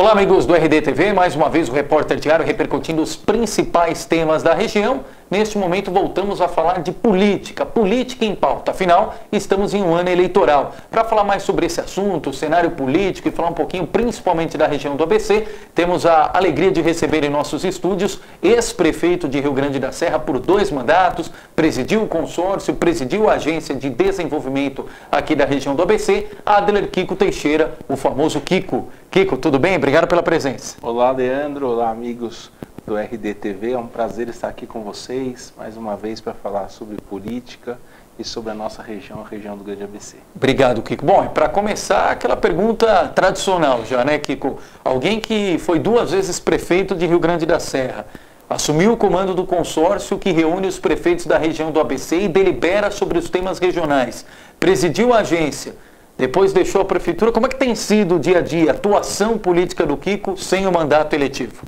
Olá, amigos do RDTV, mais uma vez o Repórter Diário repercutindo os principais temas da região. Neste momento voltamos a falar de política, política em pauta. Afinal, estamos em um ano eleitoral. Para falar mais sobre esse assunto, o cenário político e falar um pouquinho principalmente da região do ABC, temos a alegria de receber em nossos estúdios ex-prefeito de Rio Grande da Serra por 2 mandatos, presidiu o consórcio, presidiu a agência de desenvolvimento aqui da região do ABC, Adler Kiko Teixeira, o famoso Kiko. Kiko, tudo bem? Obrigado pela presença. Olá, Leandro. Olá, amigos do RDTV. É um prazer estar aqui com vocês, mais uma vez, para falar sobre política e sobre a nossa região, a região do Grande ABC. Obrigado, Kiko. Bom, para começar, aquela pergunta tradicional já, né, Kiko? Alguém que foi 2 vezes prefeito de Rio Grande da Serra, assumiu o comando do consórcio que reúne os prefeitos da região do ABC e delibera sobre os temas regionais, presidiu a agência, depois deixou a prefeitura. Como é que tem sido o dia a dia, a atuação política do Kiko sem o mandato eletivo?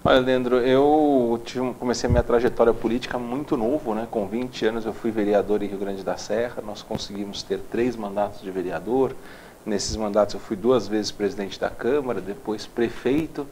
Olha, Leandro, eu comecei a minha trajetória política muito novo, né? Com 20 anos eu fui vereador em Rio Grande da Serra, nós conseguimos ter 3 mandatos de vereador. Nesses mandatos eu fui 2 vezes presidente da Câmara, depois prefeito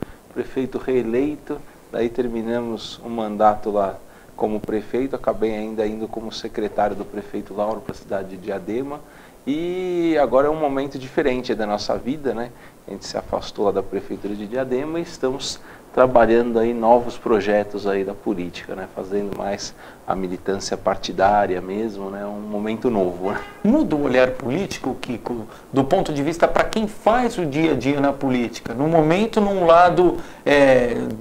reeleito, daí terminamos um mandato lá como prefeito, acabei ainda indo como secretário do prefeito Lauro para a cidade de Diadema. E agora é um momento diferente da nossa vida, né? A gente se afastou lá da prefeitura de Diadema e estamos trabalhando aí novos projetos aí da política, né? Fazendo mais a militância partidária mesmo, né? Um momento novo, né? Muda o olhar político, Kiko, do ponto de vista para quem faz o dia a dia na política, no momento num lado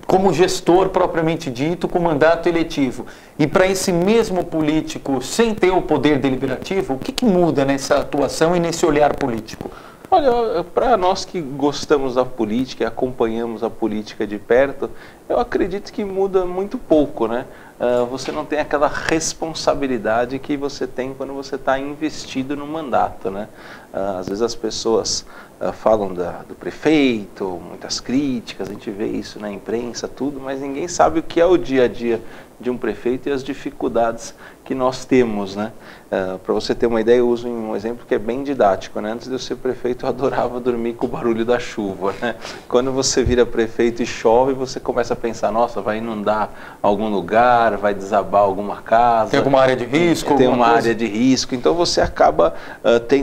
como gestor propriamente dito, com mandato eletivo, e para esse mesmo político sem ter o poder deliberativo, o que muda nessa atuação e nesse olhar político? Olha, para nós que gostamos da política e acompanhamos a política de perto, eu acredito que muda muito pouco, né? Você não tem aquela responsabilidade que você tem quando você está investido no mandato, né? Às vezes as pessoas falam do prefeito, muitas críticas, a gente vê isso na imprensa, tudo, mas ninguém sabe o que é o dia a dia de um prefeito e as dificuldades que nós temos, né? Para você ter uma ideia, eu uso um exemplo que é bem didático, né? Antes de eu ser prefeito, eu adorava dormir com o barulho da chuva, né? Quando você vira prefeito e chove, você começa a pensar, nossa, vai inundar algum lugar, vai desabar alguma casa. Tem alguma área de risco? Tem uma área de risco, então você acaba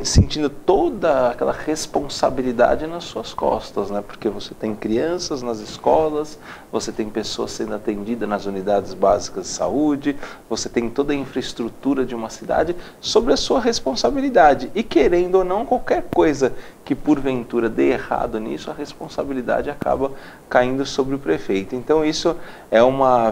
sentindo toda aquela responsabilidade nas suas costas, né? Porque você tem crianças nas escolas, você tem pessoas sendo atendidas nas unidades básicas de saúde, você tem toda a infraestrutura de uma cidade sobre a sua responsabilidade. E querendo ou não, qualquer coisa que porventura dê errado nisso, a responsabilidade acaba caindo sobre o prefeito. Então isso é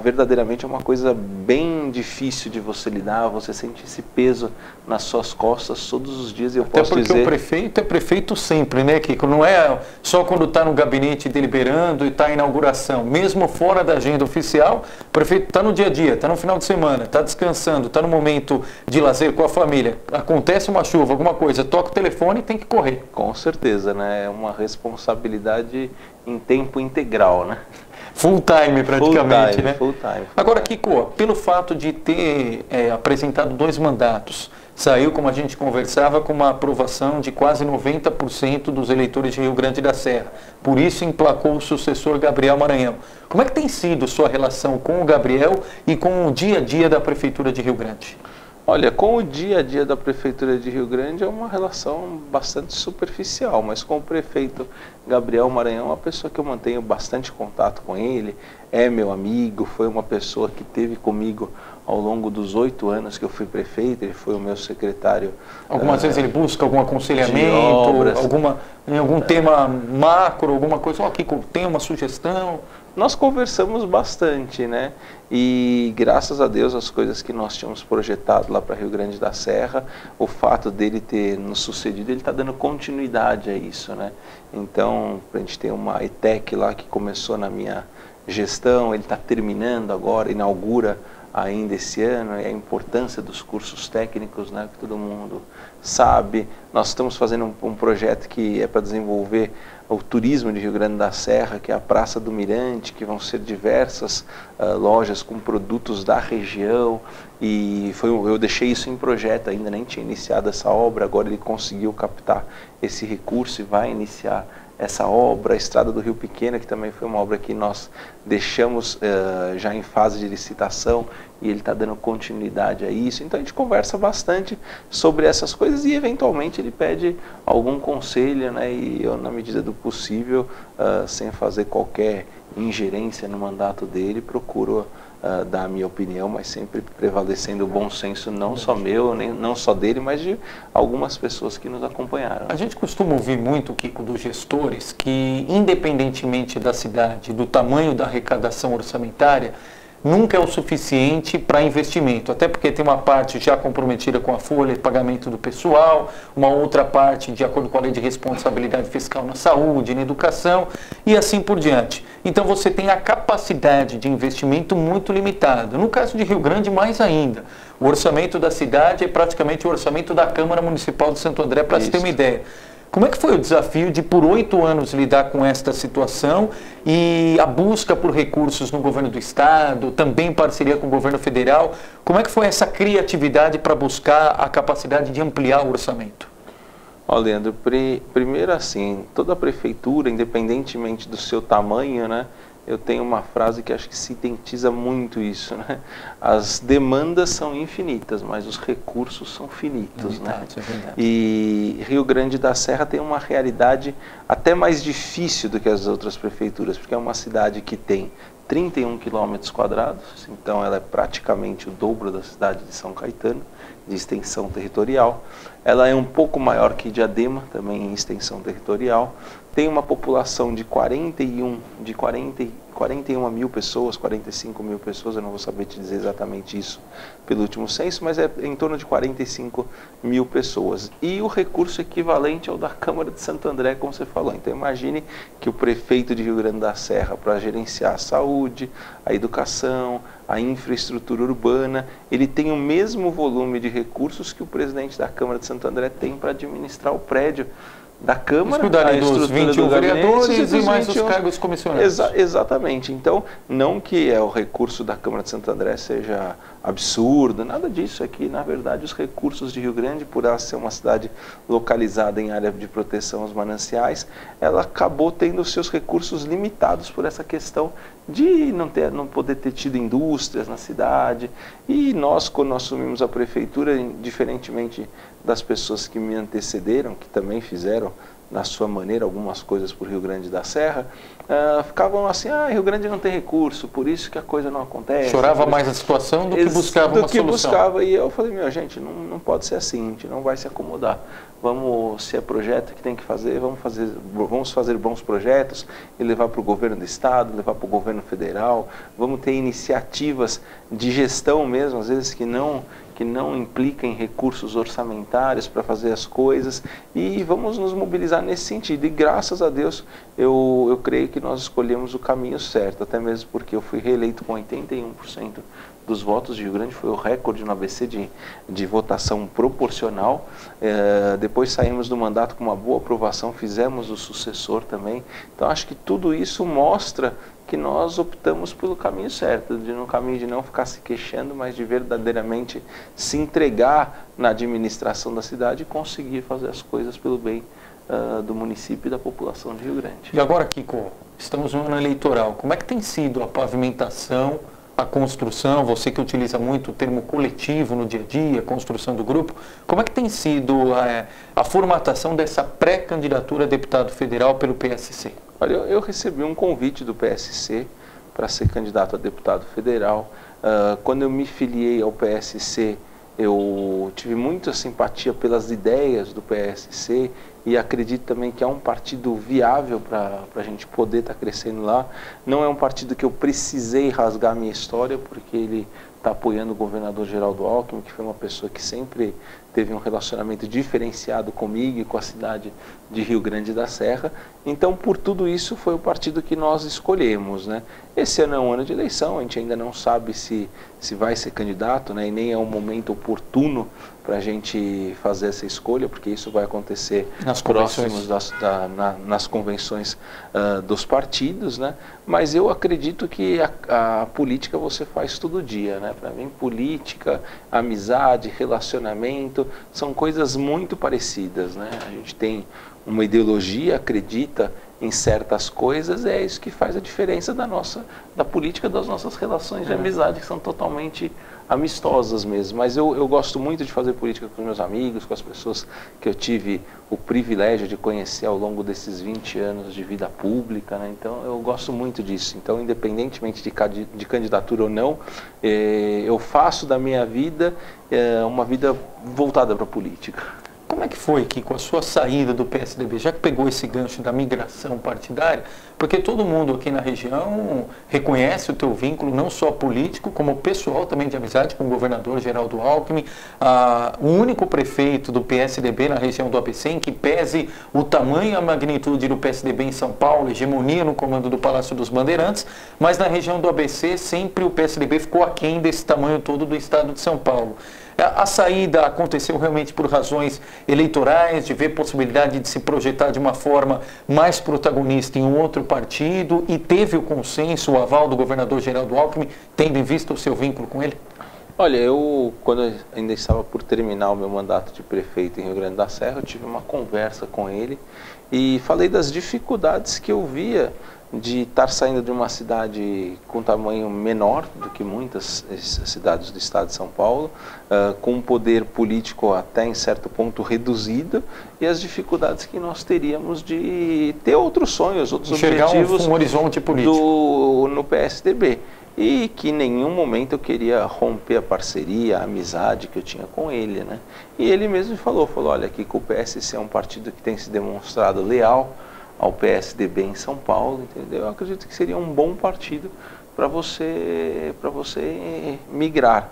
verdadeiramente uma coisa bem difícil de você lidar, você sente esse peso nas suas costas todos os dias. Até porque o prefeito é prefeito sempre, né, Kiko? Não é só quando está no gabinete deliberando e está em inauguração. Mesmo fora da agenda oficial, o prefeito está no dia a dia, está no final de semana, está descansando, está no momento de lazer com a família. Acontece uma chuva, alguma coisa, toca o telefone e tem que correr. Com certeza, né? É uma responsabilidade em tempo integral, né? Full time praticamente, né? Full time. Agora, Kiko, pelo fato de ter apresentado 2 mandatos, saiu, como a gente conversava, com uma aprovação de quase 90% dos eleitores de Rio Grande da Serra. Por isso emplacou o sucessor Gabriel Maranhão. Como é que tem sido sua relação com o Gabriel e com o dia a dia da Prefeitura de Rio Grande? Olha, com o dia a dia da Prefeitura de Rio Grande é uma relação bastante superficial, mas com o prefeito Gabriel Maranhão é uma pessoa que eu mantenho bastante contato com ele, é meu amigo, foi uma pessoa que esteve comigo ao longo dos 8 anos que eu fui prefeito, ele foi o meu secretário. Algumas vezes ele busca algum aconselhamento, algum tema macro, alguma coisa, Kiko, tem uma sugestão? Nós conversamos bastante, né? E graças a Deus as coisas que nós tínhamos projetado lá para Rio Grande da Serra, o fato dele ter nos sucedido, ele está dando continuidade a isso, né? Então, a gente tem uma ETEC lá que começou na minha gestão, ele está terminando agora, inaugura ainda esse ano, e a importância dos cursos técnicos, né, que todo mundo sabe. Nós estamos fazendo um projeto que é para desenvolver o turismo de Rio Grande da Serra, que é a Praça do Mirante, que vão ser diversas lojas com produtos da região, e eu deixei isso em projeto ainda, nem tinha iniciado essa obra, agora ele conseguiu captar esse recurso e vai iniciar essa obra, a Estrada do Rio Pequeno, que também foi uma obra que nós deixamos já em fase de licitação e ele está dando continuidade a isso. Então a gente conversa bastante sobre essas coisas e eventualmente ele pede algum conselho, né? E eu, na medida do possível, sem fazer qualquer ingerência no mandato dele, procuro dar a minha opinião, mas sempre prevalecendo o bom senso, não só meu, nem, não só dele, mas de algumas pessoas que nos acompanharam. A gente costuma ouvir muito, Kiko, dos gestores que, independentemente da cidade, do tamanho da arrecadação orçamentária, nunca é o suficiente para investimento, até porque tem uma parte já comprometida com a folha de pagamento do pessoal, uma outra parte de acordo com a lei de responsabilidade fiscal na saúde, na educação e assim por diante. Então você tem a capacidade de investimento muito limitada. No caso de Rio Grande, mais ainda. O orçamento da cidade é praticamente o orçamento da Câmara Municipal de Santo André, para se ter uma ideia. Como é que foi o desafio de, por 8 anos, lidar com esta situação e a busca por recursos no governo do estado, também em parceria com o governo federal? Como é que foi essa criatividade para buscar a capacidade de ampliar o orçamento? Ó, Leandro, primeiro assim, toda prefeitura, independentemente do seu tamanho, né? Eu tenho uma frase que acho que sintetiza muito isso, né? As demandas são infinitas, mas os recursos são finitos, né? É verdade. E Rio Grande da Serra tem uma realidade até mais difícil do que as outras prefeituras, porque é uma cidade que tem 31 quilômetros quadrados, então ela é praticamente o dobro da cidade de São Caetano, de extensão territorial. Ela é um pouco maior que Diadema, também em extensão territorial. Tem uma população de 41 mil pessoas, 45 mil pessoas, eu não vou saber te dizer exatamente isso pelo último censo, mas é em torno de 45 mil pessoas. E o recurso equivalente ao da Câmara de Santo André, como você falou. Então imagine que o prefeito de Rio Grande da Serra, para gerenciar a saúde, a educação, a infraestrutura urbana, ele tem o mesmo volume de recursos que o presidente da Câmara de Santo André tem para administrar o prédio da Câmara, a dos 21 vereadores e mais os cargos comissionados. Exatamente. Então, não que o recurso da Câmara de Santo André seja absurdo, nada disso. É que, na verdade, os recursos de Rio Grande, por ela ser uma cidade localizada em área de proteção aos mananciais, ela acabou tendo os seus recursos limitados por essa questão de não poder ter tido indústrias na cidade. E nós, quando nós assumimos a prefeitura, diferentemente das pessoas que me antecederam, que também fizeram na sua maneira algumas coisas por Rio Grande da Serra, ficavam assim, Rio Grande não tem recurso, por isso que a coisa não acontece. Chorava mais a situação do que buscava uma solução. E eu falei, gente, não pode ser assim, a gente não vai se acomodar. Vamos, se é projeto que tem que fazer, vamos fazer bons projetos e levar para o governo do estado, levar para o governo federal, vamos ter iniciativas de gestão mesmo, às vezes que não impliquem recursos orçamentários para fazer as coisas, e vamos nos mobilizar nesse sentido. E graças a Deus, eu creio que nós escolhemos o caminho certo, até mesmo porque eu fui reeleito com 81% dos votos de Rio Grande, foi o recorde no ABC de votação proporcional. Depois saímos do mandato com uma boa aprovação, fizemos o sucessor também. Então acho que tudo isso mostra que nós optamos pelo caminho certo, no caminho de não ficar se queixando, mas de verdadeiramente se entregar na administração da cidade e conseguir fazer as coisas pelo bem do município e da população de Rio Grande. E agora, Kiko, estamos no ano eleitoral. Como é que tem sido a pavimentação, a construção, você que utiliza muito o termo coletivo no dia a dia, a construção do grupo, como é que tem sido a formatação dessa pré-candidatura a deputado federal pelo PSC? Olha, eu recebi um convite do PSC para ser candidato a deputado federal. Quando eu me filiei ao PSC, eu tive muita simpatia pelas ideias do PSC e acredito também que é um partido viável para a gente poder estar crescendo lá. Não é um partido que eu precisei rasgar minha história, porque ele está apoiando o governador Geraldo Alckmin, que foi uma pessoa que sempre teve um relacionamento diferenciado comigo e com a cidade de Rio Grande da Serra. Então, por tudo isso, foi o partido que nós escolhemos, né? Esse ano é um ano de eleição, a gente ainda não sabe se vai ser candidato, né? E nem é um momento oportuno para a gente fazer essa escolha, porque isso vai acontecer próximos nas convenções dos partidos, né? Mas eu acredito que a política você faz todo dia, né? Para mim, política, amizade, relacionamento, são coisas muito parecidas, né? A gente tem uma ideologia, acredita em certas coisas, é isso que faz a diferença da política, das nossas relações de amizade, que são totalmente amistosas mesmo. Mas eu gosto muito de fazer política com meus amigos, com as pessoas que eu tive o privilégio de conhecer ao longo desses 20 anos de vida pública, né? Então eu gosto muito disso. Então, independentemente de candidatura ou não, eu faço da minha vida uma vida voltada para a política. Como é que foi que com a sua saída do PSDB, já que pegou esse gancho da migração partidária, porque todo mundo aqui na região reconhece o teu vínculo, não só político, como pessoal também de amizade com o governador Geraldo Alckmin, o único prefeito do PSDB na região do ABC, em que pese o tamanho e a magnitude do PSDB em São Paulo, hegemonia no comando do Palácio dos Bandeirantes, mas na região do ABC sempre o PSDB ficou aquém desse tamanho todo do estado de São Paulo. A saída aconteceu realmente por razões eleitorais, de ver possibilidade de se projetar de uma forma mais protagonista em um outro partido, e teve o consenso, o aval do governador Geraldo Alckmin, tendo em vista o seu vínculo com ele? Olha, quando eu ainda estava por terminar o meu mandato de prefeito em Rio Grande da Serra, eu tive uma conversa com ele e falei das dificuldades que eu via de estar saindo de uma cidade com tamanho menor do que muitas cidades do estado de São Paulo, com um poder político até em certo ponto reduzido, e as dificuldades que nós teríamos de ter outros sonhos, outros objetivos um horizonte político no PSDB. E que em nenhum momento eu queria romper a parceria, a amizade que eu tinha com ele, né? E ele mesmo falou, olha, aqui que o PSC é um partido que tem se demonstrado leal ao PSDB em São Paulo, entendeu? Eu acredito que seria um bom partido para você migrar.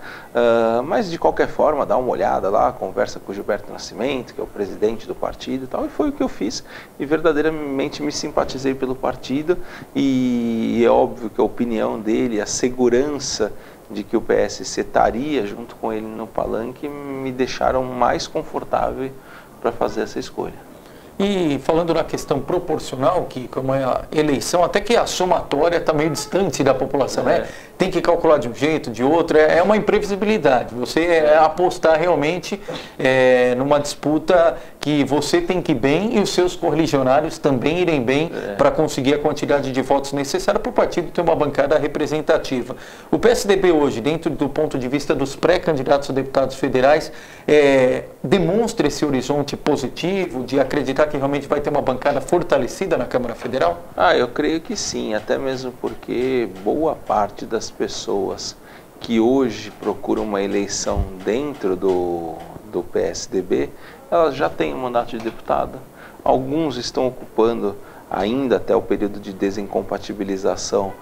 Mas de qualquer forma, dá uma olhada lá, conversa com o Gilberto Nascimento, que é o presidente do partido e tal, e foi o que eu fiz, e verdadeiramente me simpatizei pelo partido, e é óbvio que a opinião dele, a segurança de que o PSC estaria junto com ele no palanque, me deixaram mais confortável para fazer essa escolha. E falando na questão proporcional, que como é a eleição, até que a somatória está meio distante da população, né? Tem que calcular de um jeito, de outro, é uma imprevisibilidade. Você apostar realmente numa disputa que você tem que ir bem e os seus correligionários também irem bem para conseguir a quantidade de votos necessária para o partido ter uma bancada representativa. O PSDB hoje, dentro do ponto de vista dos pré-candidatos a deputados federais, demonstra esse horizonte positivo de acreditar que realmente vai ter uma bancada fortalecida na Câmara Federal? Eu creio que sim, até mesmo porque boa parte das pessoas que hoje procuram uma eleição dentro do PSDB, elas já têm um mandato de deputada. Alguns estão ocupando ainda até o período de desincompatibilização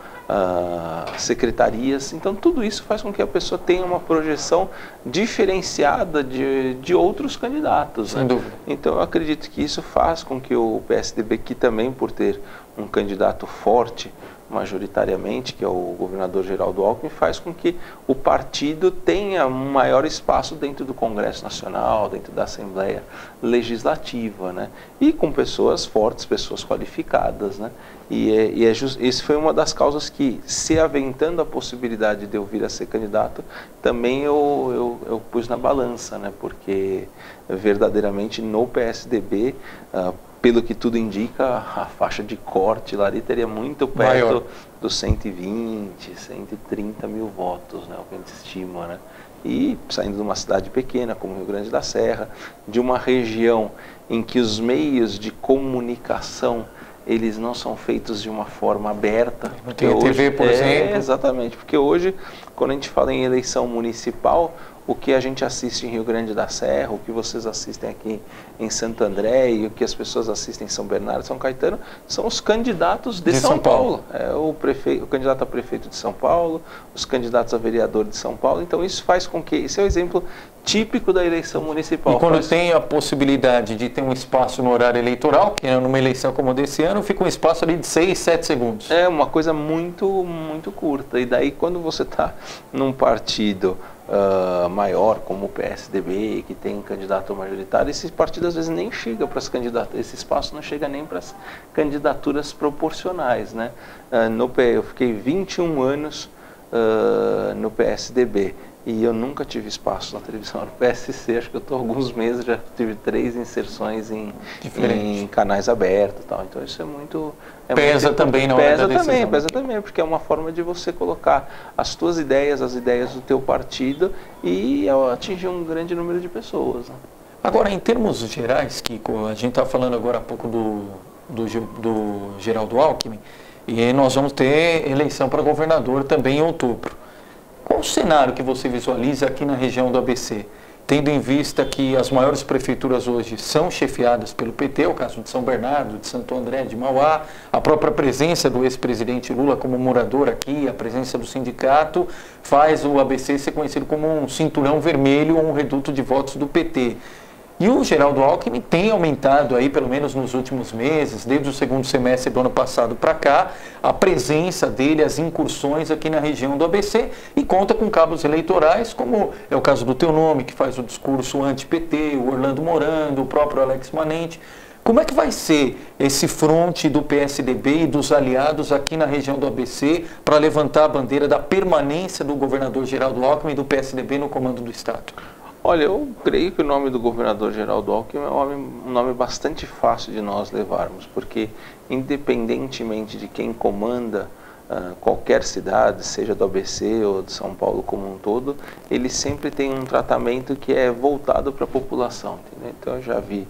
secretarias. Então tudo isso faz com que a pessoa tenha uma projeção diferenciada de outros candidatos, né? Então eu acredito que isso faz com que o PSDB, que também por ter um candidato forte majoritariamente, que é o governador Geraldo Alckmin, faz com que o partido tenha um maior espaço dentro do Congresso Nacional, dentro da Assembleia Legislativa, né? E com pessoas fortes, pessoas qualificadas, né? Isso foi uma das causas que, se aventando a possibilidade de eu vir a ser candidato, também eu pus na balança, né? Porque verdadeiramente no PSDB, pelo que tudo indica, a faixa de corte lá estaria muito perto dos 120, 130 mil votos, né, o que a gente estima, né? E saindo de uma cidade pequena como Rio Grande da Serra, de uma região em que os meios de comunicação eles não são feitos de uma forma aberta. Não tem a TV, por exemplo. Exatamente, porque hoje, quando a gente fala em eleição municipal, o que a gente assiste em Rio Grande da Serra, o que vocês assistem aqui em Santo André e o que as pessoas assistem em São Bernardo, São Caetano, são os candidatos de São Paulo. O candidato a prefeito de São Paulo, os candidatos a vereador de São Paulo. Então isso faz com que, esse é o exemplo típico da eleição municipal. E quando tem a possibilidade de ter um espaço no horário eleitoral, que é numa eleição como a desse ano, fica um espaço ali de 6, 7 segundos. É uma coisa muito, muito curta. E daí quando você está num partido maior, como o PSDB, que tem um candidato majoritário, esse partido às vezes nem chega para as candidaturas, esse espaço não chega nem para as candidaturas proporcionais, né? Eu fiquei 21 anos no PSDB. e eu nunca tive espaço na televisão do PSC, acho que eu estou alguns meses, já tive 3 inserções em canais abertos e tal, então isso é muito... Pesa também na hora da decisão. Pesa também, porque é uma forma de você colocar as tuas ideias, as ideias do teu partido e atingir um grande número de pessoas, né? Agora, em termos gerais, Kiko, a gente está falando agora há pouco do Geraldo Alckmin, e nós vamos ter eleição para governador também em outubro. Qual o cenário que você visualiza aqui na região do ABC? Tendo em vista que as maiores prefeituras hoje são chefiadas pelo PT, o caso de São Bernardo, de Santo André, de Mauá, a própria presença do ex-presidente Lula como morador aqui, a presença do sindicato, faz o ABC ser conhecido como um cinturão vermelho ou um reduto de votos do PT. E o Geraldo Alckmin tem aumentado aí, pelo menos nos últimos meses, desde o segundo semestre do ano passado para cá, a presença dele, as incursões aqui na região do ABC e conta com cabos eleitorais, como é o caso do Teu Nome, que faz o discurso anti-PT, o Orlando Morando, o próprio Alex Manente. Como é que vai ser esse fronte do PSDB e dos aliados aqui na região do ABC para levantar a bandeira da permanência do governador Geraldo Alckmin e do PSDB no comando do Estado? Olha, eu creio que o nome do governador Geraldo Alckmin é um nome bastante fácil de nós levarmos, porque independentemente de quem comanda qualquer cidade, seja do ABC ou de São Paulo como um todo, ele sempre tem um tratamento que é voltado para a população, entendeu? Então eu já vi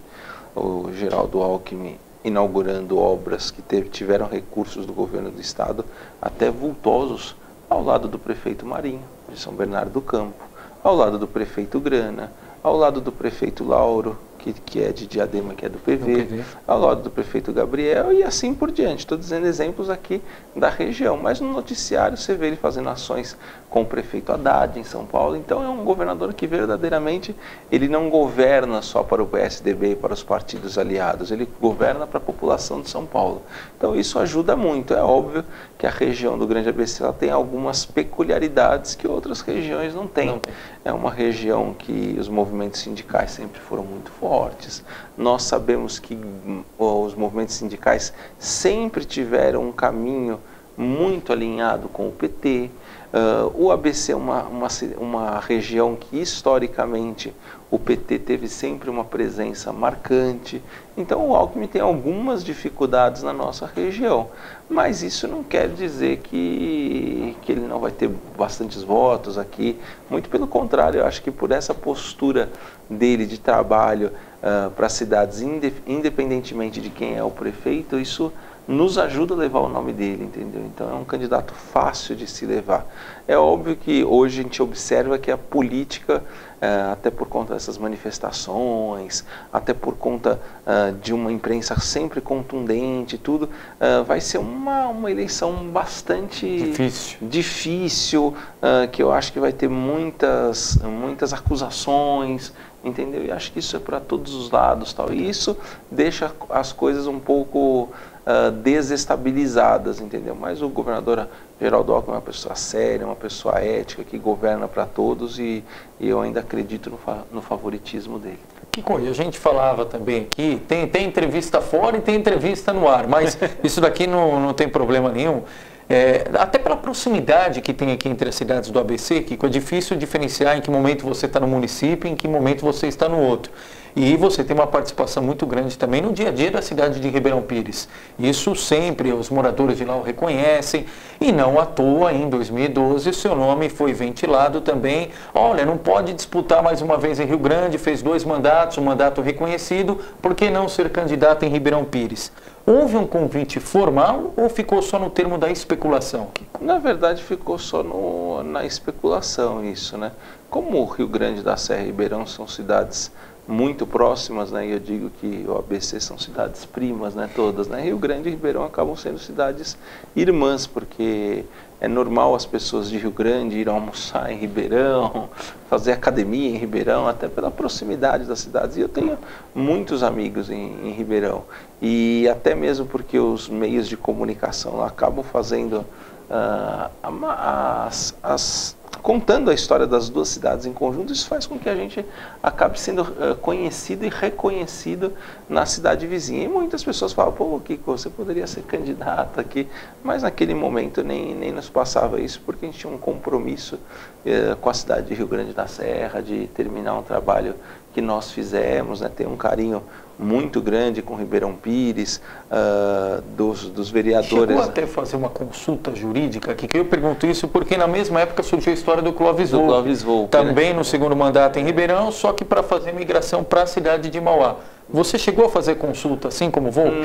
o Geraldo Alckmin inaugurando obras que tiveram recursos do governo do estado, até vultosos, ao lado do prefeito Marinho, de São Bernardo do Campo, ao lado do prefeito Grana, ao lado do prefeito Lauro, que é de Diadema, que é do PV, ao lado do prefeito Gabriel e assim por diante. Estou dizendo exemplos aqui da região, mas no noticiário você vê ele fazendo ações com o prefeito Haddad em São Paulo. Então é um governador que verdadeiramente ele não governa só para o PSDB e para os partidos aliados, ele governa para a população de São Paulo. Então isso ajuda muito. É óbvio que a região do Grande ABC ela tem algumas peculiaridades que outras regiões não têm. É uma região que os movimentos sindicais sempre foram muito fortes. Nós sabemos que os movimentos sindicais sempre tiveram um caminho muito alinhado com o PT. O ABC é uma região que historicamente o PT teve sempre uma presença marcante. Então o Alckmin tem algumas dificuldades na nossa região, mas isso não quer dizer que ele não vai ter bastantes votos aqui. Muito pelo contrário, eu acho que por essa postura dele de trabalho para as cidades, independentemente de quem é o prefeito, isso nos ajuda a levar o nome dele, entendeu? Então é um candidato fácil de se levar. É óbvio que hoje a gente observa que a política, até por conta dessas manifestações, até por conta de uma imprensa sempre contundente e tudo, vai ser uma eleição bastante difícil, que eu acho que vai ter muitas acusações, entendeu? E acho que isso é para todos os lados, tal. E isso deixa as coisas um pouco desestabilizadas, entendeu? Mas o governador Geraldo Alckmin é uma pessoa séria, uma pessoa ética, que governa para todos e eu ainda acredito no favoritismo dele. Kiko, e a gente falava também aqui, tem entrevista fora e tem entrevista no ar, mas isso daqui não tem problema nenhum. Até pela proximidade que tem aqui entre as cidades do ABC, Kiko, é difícil diferenciar em que momento você está no município e em que momento você está no outro. E você tem uma participação muito grande também no dia a dia da cidade de Ribeirão Pires. Isso sempre os moradores de lá o reconhecem e não à toa, em 2012, o seu nome foi ventilado também. Olha, não pode disputar mais uma vez em Rio Grande, fez 2 mandatos, um mandato reconhecido, por que não ser candidato em Ribeirão Pires? Houve um convite formal ou ficou só no termo da especulação, Kiko? Na verdade, ficou só na especulação isso, né? Como o Rio Grande da Serra e Ribeirão são cidades muito próximas, né? E eu digo que o ABC são cidades primas, né? Todas, né? Rio Grande e Ribeirão acabam sendo cidades irmãs, porque é normal as pessoas de Rio Grande ir almoçar em Ribeirão, fazer academia em Ribeirão, até pela proximidade das cidades. E eu tenho muitos amigos em Ribeirão. E até mesmo porque os meios de comunicação lá acabam fazendo contando a história das duas cidades em conjunto, isso faz com que a gente acabe sendo conhecido e reconhecido na cidade vizinha. E muitas pessoas falam, pô, Kiko, você poderia ser candidato aqui, mas naquele momento nem nos passava isso, porque a gente tinha um compromisso com a cidade de Rio Grande da Serra, de terminar um trabalho que nós fizemos, né, tem um carinho muito grande com Ribeirão Pires, dos vereadores. Chegou até fazer uma consulta jurídica aqui, que eu pergunto isso porque na mesma época surgiu a história do Clóvis Volpi, também, né, no segundo mandato em Ribeirão, só que para fazer migração para a cidade de Mauá. Você chegou a fazer consulta assim como o Volpi?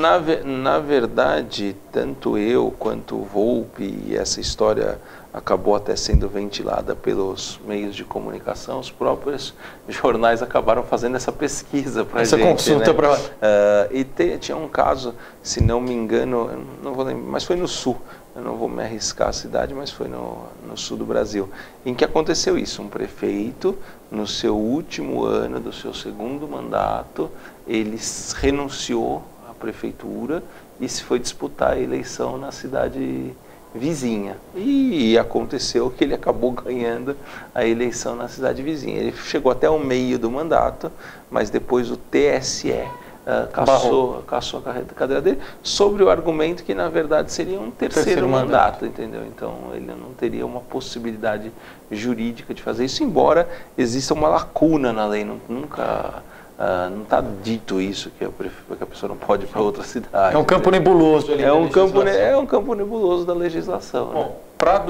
Na verdade, tanto eu quanto o Volpi, e essa história acabou até sendo ventilada pelos meios de comunicação, os próprios jornais acabaram fazendo essa pesquisa para a gente. Essa consulta, né? E tinha um caso, se não me engano, não vou lembrar, mas foi no sul, eu não vou me arriscar a cidade, mas foi no sul do Brasil, em que aconteceu isso. Um prefeito, no seu último ano do seu segundo mandato, ele renunciou à prefeitura e se foi disputar a eleição na cidade vizinha. E aconteceu que ele acabou ganhando a eleição na cidade vizinha. Ele chegou até o meio do mandato, mas depois o TSE cassou a cadeira dele, sobre o argumento que na verdade seria um terceiro mandato, entendeu? Então ele não teria uma possibilidade jurídica de fazer isso, embora exista uma lacuna na lei, nunca... não está dito isso, que a pessoa não pode ir para outra cidade. É um campo nebuloso ali. É um campo nebuloso da legislação. Bom, né? Para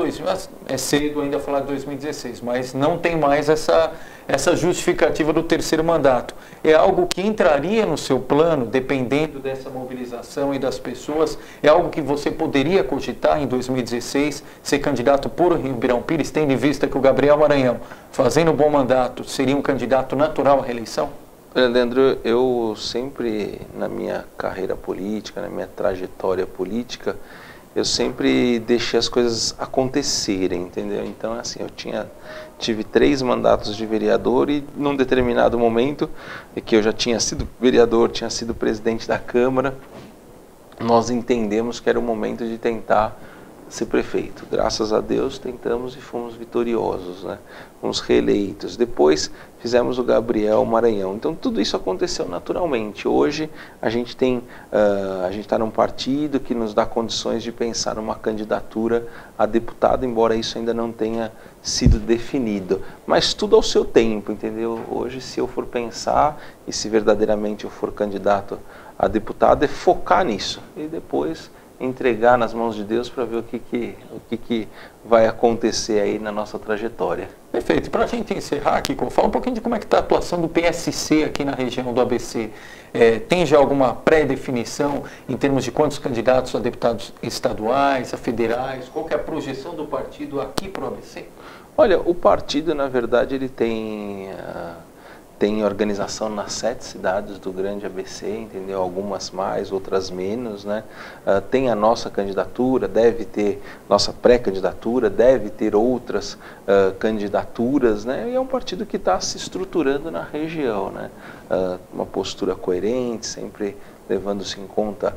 é cedo ainda falar de 2016, mas não tem mais essa justificativa do terceiro mandato. É algo que entraria no seu plano, dependendo dessa mobilização e das pessoas? É algo que você poderia cogitar em 2016, ser candidato por Ribeirão Pires, tendo em vista que o Gabriel Maranhão, fazendo um bom mandato, seria um candidato natural à reeleição? Leandro, eu sempre, na minha carreira política, na minha trajetória política, eu sempre deixei as coisas acontecerem, entendeu? Então, assim, tive 3 mandatos de vereador e, num determinado momento, que eu já tinha sido vereador, tinha sido presidente da Câmara, nós entendemos que era o momento de tentar ser prefeito. Graças a Deus tentamos e fomos vitoriosos, né? Fomos reeleitos. Depois fizemos o Gabriel Maranhão. Então tudo isso aconteceu naturalmente. Hoje a gente está num partido que nos dá condições de pensar numa candidatura a deputado, embora isso ainda não tenha sido definido. Mas tudo ao seu tempo, entendeu? Hoje, se eu for pensar e se verdadeiramente eu for candidato a deputado, é focar nisso e depois entregar nas mãos de Deus para ver o que vai acontecer aí na nossa trajetória. Perfeito. Para a gente encerrar, Kiko, fala um pouquinho de como é que está a atuação do PSC aqui na região do ABC. Tem já alguma pré-definição em termos de quantos candidatos a deputados estaduais, a federais? Qual que é a projeção do partido aqui para o ABC? Olha, o partido, na verdade, ele tem organização nas 7 cidades do grande ABC, entendeu? Algumas mais, outras menos, né? Tem a nossa candidatura, deve ter nossa pré-candidatura, deve ter outras candidaturas, né? E é um partido que está se estruturando na região, né? Uma postura coerente, sempre levando-se em conta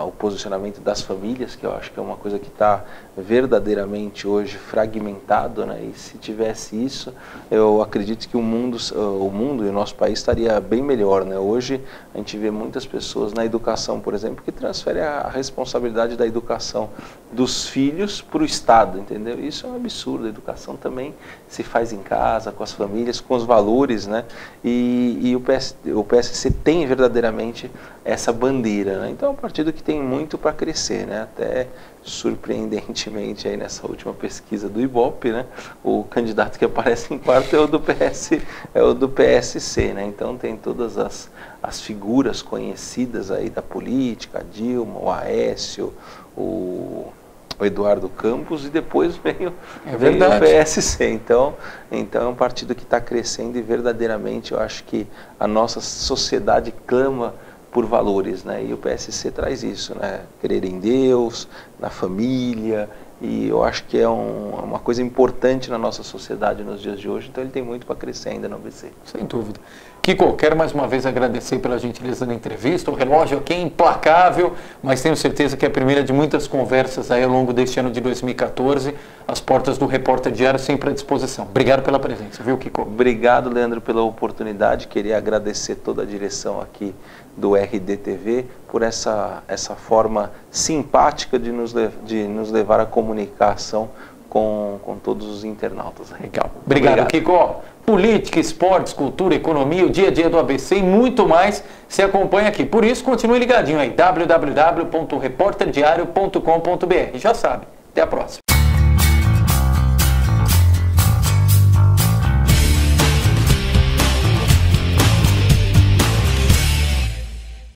o posicionamento das famílias, que eu acho que é uma coisa que está verdadeiramente hoje fragmentado, né? E se tivesse isso, eu acredito que o mundo e o nosso país estaria bem melhor, né? Hoje a gente vê muitas pessoas na educação, por exemplo, que transferem a responsabilidade da educação dos filhos para o Estado, entendeu? Isso é um absurdo. A educação também se faz em casa, com as famílias, com os valores, né? E o PSC tem verdadeiramente essa bandeira, né? Então é um partido que tem muito para crescer, né? Até surpreendentemente aí nessa última pesquisa do Ibope, né? O candidato que aparece em quarto é o do PSC, né? Então tem todas as figuras conhecidas aí da política, a Dilma, o Aécio, o Eduardo Campos, e depois veio o PSC. Então é um partido que está crescendo e verdadeiramente eu acho que a nossa sociedade clama por valores, né? E o PSC traz isso, né? Crer em Deus, na família, e eu acho que é uma coisa importante na nossa sociedade nos dias de hoje, então ele tem muito para crescer ainda no ABC. Sem dúvida. Kiko, quero mais uma vez agradecer pela gentileza da entrevista. O relógio aqui é implacável, mas tenho certeza que é a primeira de muitas conversas aí ao longo deste ano de 2014. As portas do Repórter Diário sempre à disposição. Obrigado pela presença, viu, Kiko? Obrigado, Leandro, pela oportunidade. Queria agradecer toda a direção aqui do RDTV por essa forma simpática de nos levar à comunicação com todos os internautas. Legal. Obrigado, Kiko. Política, esportes, cultura, economia, o dia a dia do ABC e muito mais se acompanha aqui. Por isso, continue ligadinho aí, www.reporterdiario.com.br. Já sabe. Até a próxima.